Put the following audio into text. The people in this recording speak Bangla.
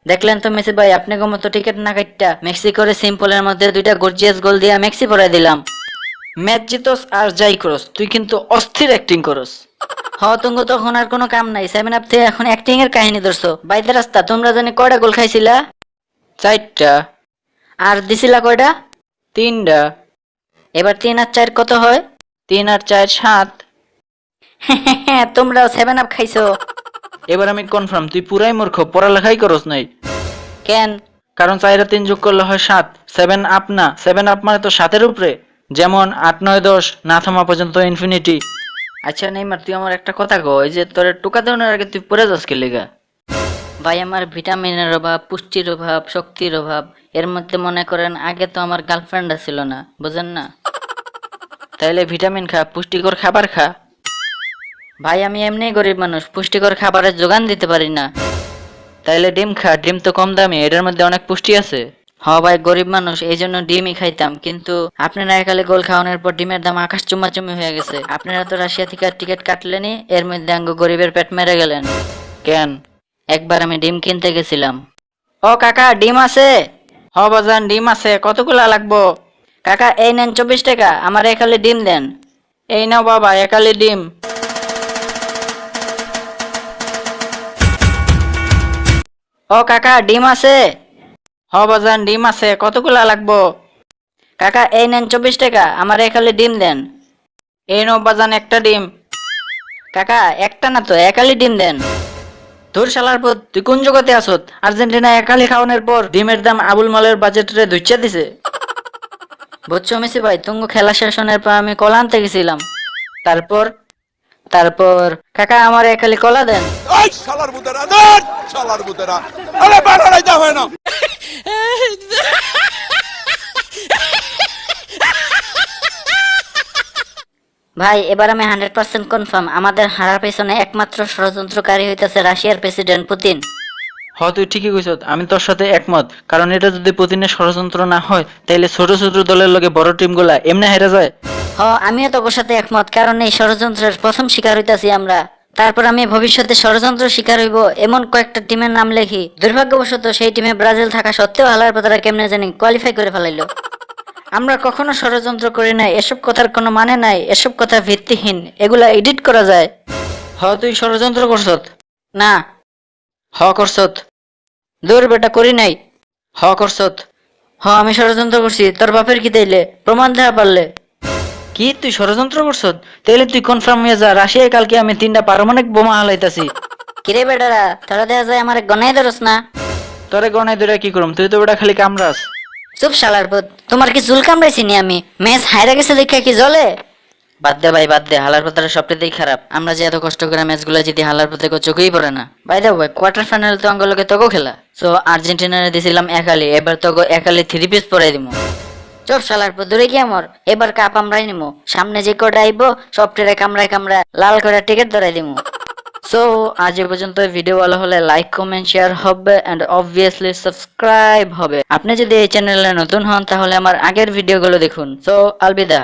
দেখলেন তো মেসি ভাই, আপনাকে মতো টিকিট না কাটটা মেক্সিকোর সিম্পলের মধ্যে দুইটা গর্জিয়াস গোল দিয়ে মেক্সি পরাই দিলাম। ম্যাচ জিতস আর যাই করস, তুই কিন্তু অস্থির অ্যাক্টিং করস। তুঙ্গ তখন আর কোনো কাম নাই, 7 আপ থেকে এখন অ্যাক্টিং এর কাহিনী ধরছো। বাইতে রাস্তা, তোমরা জানি কয়টা গোল খাইছিলা? 4টা। আর দিছিলা কয়টা? 3টা। এবার 3 আর 4 কত হয়? 3 আর 4 7। তোমরাও 7 আপ খাইছো। এবার আমি কনফার্ম তুই পুরাই মূর্খ, পড়ালেখাই করস নাই। কেন? কারণ 4 আর 3 যোগ করলে হয় 7, 7 আপ না, 7 আপ মানে তো 7-এর উপরে। যেমন 8 9 10 না থামা পর্যন্ত ইনফিনিটি। আচ্ছা নেইমার, তুই আমার একটা কথা কো, এই যে তোর টোকা দেওয়ার আগে তুই পড়ে যাস কে লেগা? ভাই আমার ভিটামিনের অভাব, পুষ্টির অভাব, শক্তির অভাব। এর মধ্যে মনে করেন আগে তো আমার গার্লফ্রেন্ড ছিল না, বুঝেন না? তাইলে ভিটামিন খা, পুষ্টিকর খাবার খা। ভাই আমি এমনিই গরিব মানুষ, পুষ্টিকর খাবারের যোগান দিতে পারি না। তাইলে ডিম খা, ডিম তো কম দামি, এটার মধ্যে অনেক পুষ্টি আছে। ভাই গরিব মানুষ, এই জন্য ডিমই খাইতাম, কিন্তু আপনারা একালে গোল খাওয়ানোর পর ডিমের দাম আকাশ চুম্মাচুম্মি হয়ে গেছে। আপনারা তো রাশিয়া থেকে টিকিট কাটলেনি, এর মধ্যে আঙ্গ গরিবের পেট মেরে গেলেন। কেন? একবার আমি ডিম কিনতে গেছিলাম। ও কাকা, ডিম আছে? বাজান ডিম আছে, কতগুলা লাগবো? কাকা এই নেন 24 টাকা, আমার একালে ডিম দেন। এই নাও বাবা, একালি ডিম। ও কাকা ডিম আছে? বাজান ডিম আছে, কতগুলা লাগবো? কাকা এই নেন 24 টাকা, আমার একালে ডিম দেন। এই নাও বাজান একটা ডিম। কাকা একটা না তো, একালি ডিম দেন। ধুর শালার পুত, তুই কোন জগতে আসত? আর্জেন্টিনা একালি খাওয়ানোর পর ডিমের দাম আবুল মালের বাজেটে ধুইচা দিছে। বুঝছো মেসি ভাই, তুঙ্গ খেলা শেষনের পর আমি কলা আনতে গেছিলাম। তারপর? তারপর কাকা আমার একালি কলা দেন। ওই শালার মুদেরা, ধর শালার মুদেরা, আরে বাড়াই দাও হয় না। ভাই এবার আমি 100% কনফার্ম, আমাদের হারার পেছনে একমাত্র ষড়যন্ত্রকারী হইতাছে রাশিয়ার প্রেসিডেন্ট পুতিন। তুই ঠিকই কইছ, আমি তোর সাথে একমত। কারণ এটা যদি পুতিনের ষড়যন্ত্র না হয়, তাইলে ছোট ছোট দলের লগে বড় টিমগুলা এমনি হেরে যায়। আমিও তো ওর সাথে একমত, কারণ এই ষড়যন্ত্রের প্রথম শিকার হইতাছি আমরা। তারপর আমি ভবিষ্যতে ষড়যন্ত্র শিকার হইব এমন কয়েকটা টিমের নাম লেখি। দুর্ভাগ্যবশত সেই টিমে ব্রাজিল থাকা সত্ত্বেও হালার পাতারা কেমনে জানি কোয়ালিফাই করে ফেলাইলো। আমরা কখনো ষড়যন্ত্র করি নাই, এসব কথার কোনো মানে নাই, এসব কথা ভিত্তিহীন, এগুলা এডিট করা যায়। তুই ষড়যন্ত্র করছত? না। করছত? দূর বেটা, করি নাই। করছত? আমি ষড়যন্ত্র করছি, তোর বাপের কি তাইলে প্রমাণ দেওয়া পারলে? কি তুই ষড়যন্ত্র করছত? তাইলে তুই কনফার্ম হয়ে যা, রাশিয়ায় কালকে আমি 3টা পারমাণবিক বোমা হালাইতাছি। কিরে বেটারা, তোরা দেখা যায় আমার গনাই ধরস না। তোরে গনাই ধরে কি করুম? তুই তো ওটা খালি কামড়াস। চুপ শালার পুত, তোমার কি চুল কামড়াইছি নি আমি? ম্যাচ হাইরা গেছে দেখা কি জ্বলে? বাদ দে ভাই বাদ দে, হালার পাতারা সবটাতেই খারাপ। আমরা যে এত কষ্ট করে ম্যাচগুলো জিতি, হালার পাতে চোখেই পড়ে না। বাই দা ভাই, কোয়ার্টার ফাইনাল তো আঙ্গলকে তোকেও খেলা। সো আর্জেন্টিনারে দিছিলাম একালি, এবার তোকে একালি 3 পিস পরাই দিমু। চুপ শালার পুত, দূরে কি আমার? এবার কাপ আমরাই নিমু। সামনে যে কটা আইবো সবটারে কামড়ায় কামড়ায় লাল করে টিকিট ধরাই দিমু। সো আজ এ পর্যন্ত। ভিডিও ভালো হলে লাইক কমেন্ট শেয়ার হবে এন্ড অবভিয়াসলি সাবস্ক্রাইব হবে। আপনি যদি এই চ্যানেলে নতুন হন তাহলে আমার আগের ভিডিওগুলো দেখুন। সো আলবিদা।